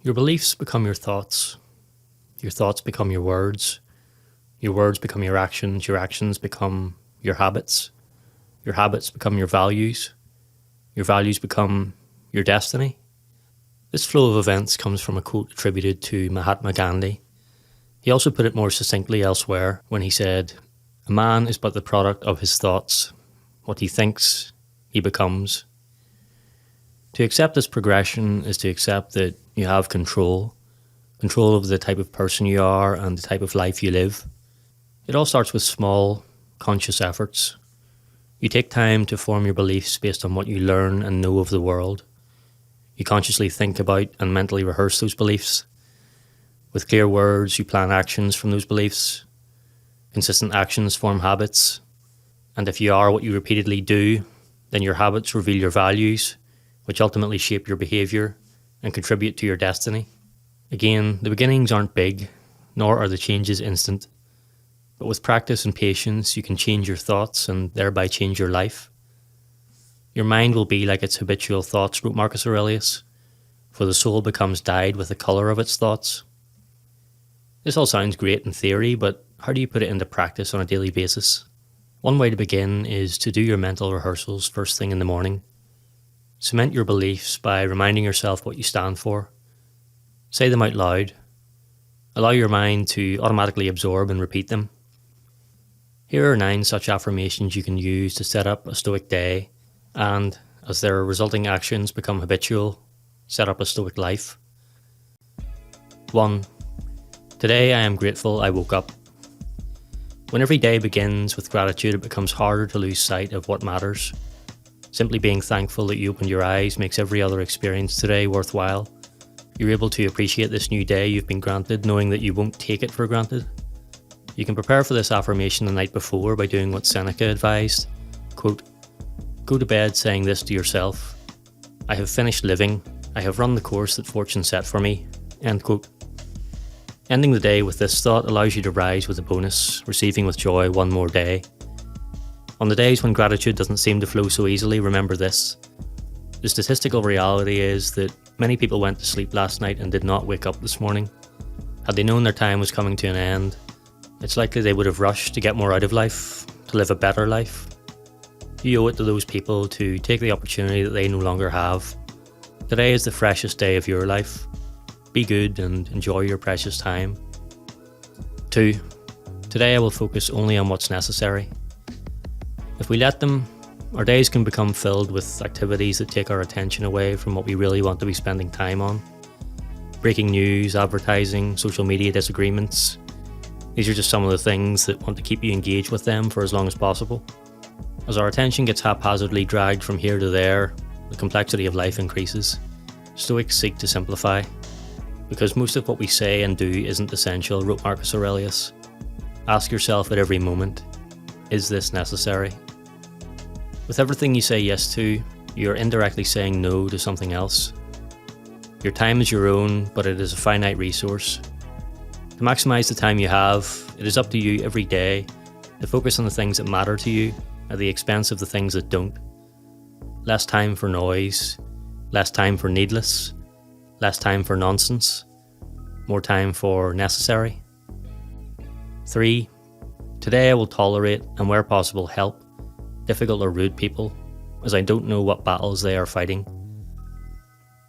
Your beliefs become your thoughts become your words become your actions become your habits become your values become your destiny. This flow of events comes from a quote attributed to Mahatma Gandhi. He also put it more succinctly elsewhere when he said, "A man is but the product of his thoughts. What he thinks, he becomes." To accept this progression is to accept that you have control of the type of person you are and the type of life you live. It all starts with small, conscious efforts. You take time to form your beliefs based on what you learn and know of the world. You consciously think about and mentally rehearse those beliefs. With clear words, you plan actions from those beliefs. Consistent actions form habits. And if you are what you repeatedly do, then your habits reveal your values, which ultimately shape your behaviour and contribute to your destiny. Again, the beginnings aren't big, nor are the changes instant. But with practice and patience, you can change your thoughts and thereby change your life. Your mind will be like its habitual thoughts, wrote Marcus Aurelius, for the soul becomes dyed with the colour of its thoughts. This all sounds great in theory, but how do you put it into practice on a daily basis? One way to begin is to do your mental rehearsals first thing in the morning. Cement your beliefs by reminding yourself what you stand for. Say them out loud. Allow your mind to automatically absorb and repeat them. Here are 9 such affirmations you can use to set up a Stoic day and, as their resulting actions become habitual, set up a Stoic life. 1. Today I am grateful I woke up. When every day begins with gratitude, it becomes harder to lose sight of what matters. Simply being thankful that you opened your eyes makes every other experience today worthwhile. You're able to appreciate this new day you've been granted, knowing that you won't take it for granted. You can prepare for this affirmation the night before by doing what Seneca advised. Quote, "Go to bed saying this to yourself. I have finished living. I have run the course that fortune set for me." End quote. Ending the day with this thought allows you to rise with a bonus, receiving with joy one more day. On the days when gratitude doesn't seem to flow so easily, remember this. The statistical reality is that many people went to sleep last night and did not wake up this morning. Had they known their time was coming to an end, it's likely they would have rushed to get more out of life, to live a better life. You owe it to those people to take the opportunity that they no longer have. Today is the freshest day of your life. Be good and enjoy your precious time. 2. Today I will focus only on what's necessary. If we let them, our days can become filled with activities that take our attention away from what we really want to be spending time on. Breaking news, advertising, social media disagreements. These are just some of the things that want to keep you engaged with them for as long as possible. As our attention gets haphazardly dragged from here to there, the complexity of life increases. Stoics seek to simplify. Because most of what we say and do isn't essential, wrote Marcus Aurelius. Ask yourself at every moment, is this necessary? With everything you say yes to, you're indirectly saying no to something else. Your time is your own, but it is a finite resource. To maximize the time you have, it is up to you every day to focus on the things that matter to you at the expense of the things that don't. Less time for noise, less time for needless, less time for nonsense, more time for necessary. 3. Today I will tolerate and where possible help difficult or rude people, as I don't know what battles they are fighting.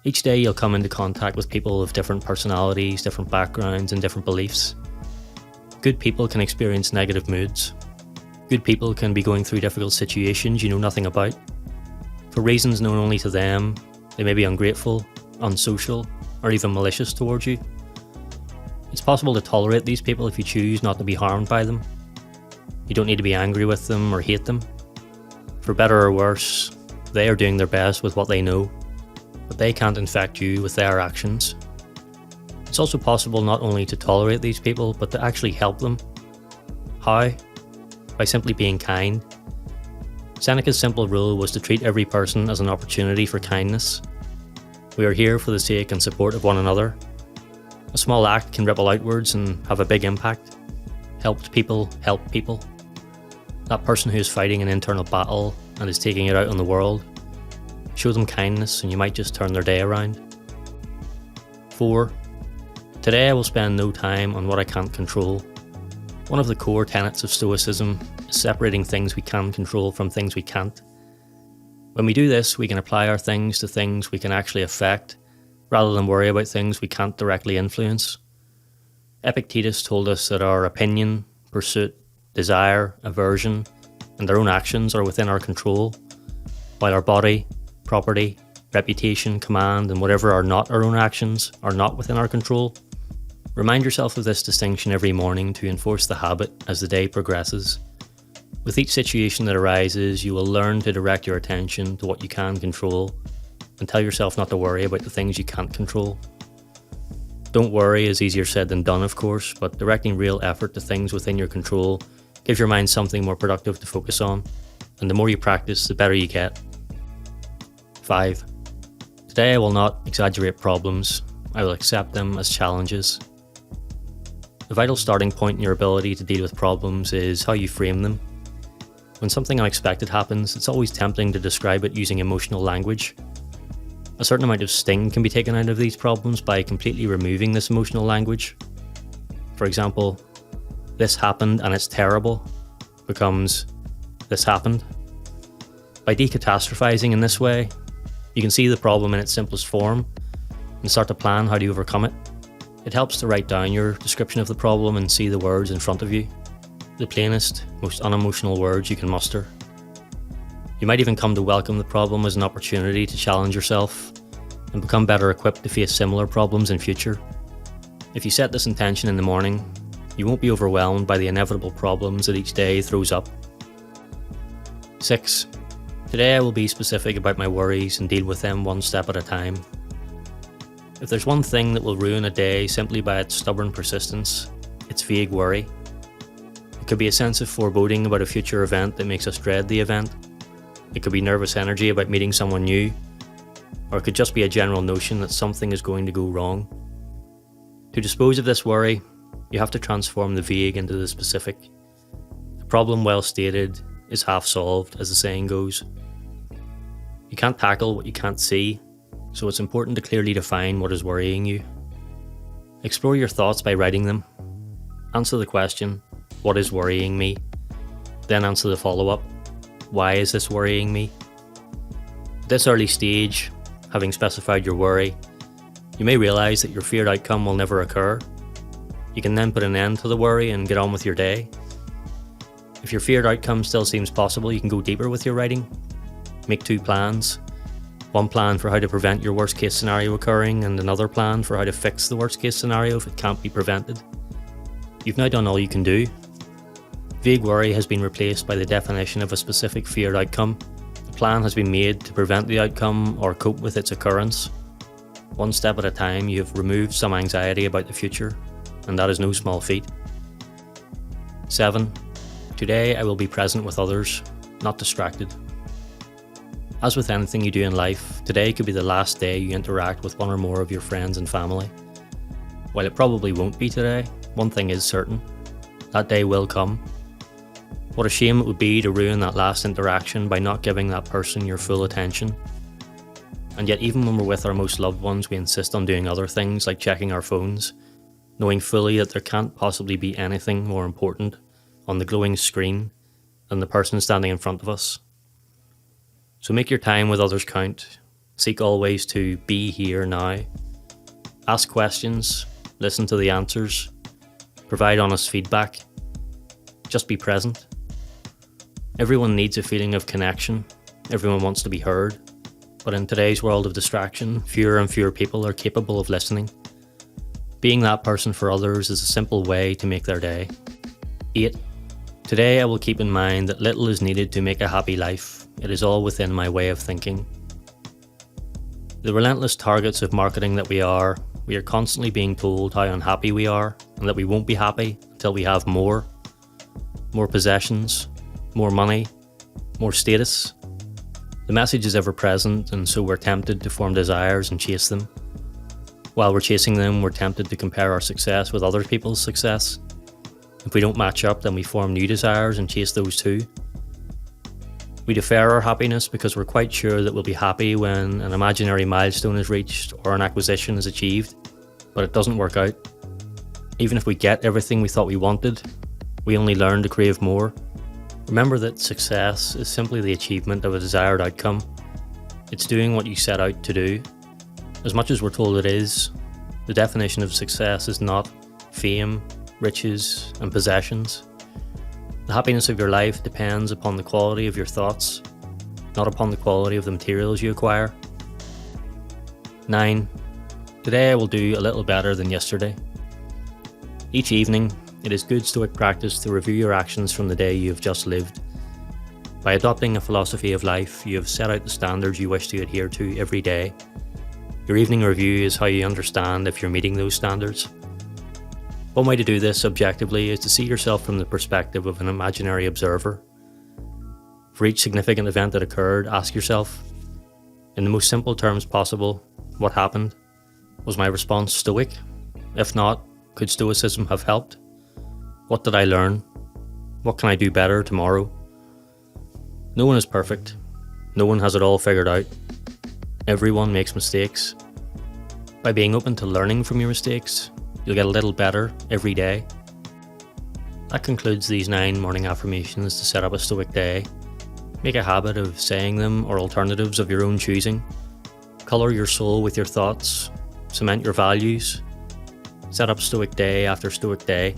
Each day you'll come into contact with people of different personalities, different backgrounds and different beliefs. Good people can experience negative moods. Good people can be going through difficult situations you know nothing about. For reasons known only to them, they may be ungrateful, unsocial, or even malicious towards you. It's possible to tolerate these people if you choose not to be harmed by them. You don't need to be angry with them or hate them. For better or worse, they are doing their best with what they know, but they can't infect you with their actions. It's also possible not only to tolerate these people, but to actually help them. How? By simply being kind. Seneca's simple rule was to treat every person as an opportunity for kindness. We are here for the sake and support of one another. A small act can ripple outwards and have a big impact. Helped people help people. That person who is fighting an internal battle and is taking it out on the world, show them kindness and you might just turn their day around. 4. Today I will spend no time on what I can't control. One of the core tenets of Stoicism is separating things we can control from things we can't. When we do this, we can apply our things to things we can actually affect, rather than worry about things we can't directly influence. Epictetus told us that our opinion, pursuit, desire, aversion, and their own actions are within our control, while our body, property, reputation, command, and whatever are not our own actions are not within our control. Remind yourself of this distinction every morning to enforce the habit as the day progresses. With each situation that arises, you will learn to direct your attention to what you can control and tell yourself not to worry about the things you can't control. Don't worry is easier said than done, of course, but directing real effort to things within your control gives your mind something more productive to focus on, and the more you practice, the better you get. 5. Today I will not exaggerate problems, I will accept them as challenges. The vital starting point in your ability to deal with problems is how you frame them. When something unexpected happens, it's always tempting to describe it using emotional language. A certain amount of sting can be taken out of these problems by completely removing this emotional language. For example, "this happened and it's terrible" becomes "this happened." By decatastrophizing in this way, you can see the problem in its simplest form and start to plan how to overcome it. It helps to write down your description of the problem and see the words in front of you, the plainest, most unemotional words you can muster. You might even come to welcome the problem as an opportunity to challenge yourself and become better equipped to face similar problems in future. If you set this intention in the morning, you won't be overwhelmed by the inevitable problems that each day throws up. 6. Today I will be specific about my worries and deal with them one step at a time. If there's one thing that will ruin a day simply by its stubborn persistence, it's vague worry. It could be a sense of foreboding about a future event that makes us dread the event. It could be nervous energy about meeting someone new, or it could just be a general notion that something is going to go wrong. To dispose of this worry, you have to transform the vague into the specific. The problem well stated is half solved, as the saying goes. You can't tackle what you can't see, so it's important to clearly define what is worrying you. Explore your thoughts by writing them. Answer the question, "What is worrying me?" Then answer the follow-up, "Why is this worrying me?" At this early stage, having specified your worry, you may realize that your feared outcome will never occur. You can then put an end to the worry and get on with your day. If your feared outcome still seems possible, you can go deeper with your writing. Make 2 plans. One plan for how to prevent your worst case scenario occurring, and another plan for how to fix the worst case scenario if it can't be prevented. You've now done all you can do. Vague worry has been replaced by the definition of a specific feared outcome. A plan has been made to prevent the outcome or cope with its occurrence. One step at a time, you have removed some anxiety about the future, and that is no small feat. 7. Today I will be present with others, not distracted. As with anything you do in life, today could be the last day you interact with one or more of your friends and family. While it probably won't be today, one thing is certain: that day will come. What a shame it would be to ruin that last interaction by not giving that person your full attention. And yet, even when we're with our most loved ones, we insist on doing other things like checking our phones, knowing fully that there can't possibly be anything more important on the glowing screen than the person standing in front of us. So make your time with others count. Seek always to be here now. Ask questions, listen to the answers, provide honest feedback. Just be present. Everyone needs a feeling of connection. Everyone wants to be heard. But in today's world of distraction, fewer and fewer people are capable of listening. Being that person for others is a simple way to make their day. 8. Today I will keep in mind that little is needed to make a happy life. It is all within my way of thinking. The relentless targets of marketing that we are constantly being told how unhappy we are and that we won't be happy until we have more possessions, more money, more status. The message is ever present, and so we're tempted to form desires and chase them. While we're chasing them, we're tempted to compare our success with other people's success. If we don't match up, then we form new desires and chase those too. We defer our happiness because we're quite sure that we'll be happy when an imaginary milestone is reached or an acquisition is achieved. but it doesn't work out. Even if we get everything we thought we wanted, we only learn to crave more. Remember that success is simply the achievement of a desired outcome. It's doing what you set out to do. As much as we're told it is, the definition of success is not fame, riches, and possessions. The happiness of your life depends upon the quality of your thoughts, not upon the quality of the materials you acquire. 9. Today I will do a little better than yesterday. Each evening, it is good Stoic practice to review your actions from the day you have just lived. By adopting a philosophy of life, you have set out the standards you wish to adhere to every day. Your evening review is how you understand if you're meeting those standards. One way to do this objectively is to see yourself from the perspective of an imaginary observer. For each significant event that occurred, ask yourself, in the most simple terms possible, what happened? Was my response Stoic? If not, could Stoicism have helped? What did I learn? What can I do better tomorrow? No one is perfect. No one has it all figured out. Everyone makes mistakes. By being open to learning from your mistakes, you'll get a little better every day. That concludes these 9 morning affirmations to set up a Stoic day. Make a habit of saying them or alternatives of your own choosing. Colour your soul with your thoughts. Cement your values. Set up Stoic day after Stoic day.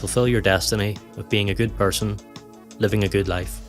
Fulfill your destiny of being a good person, living a good life.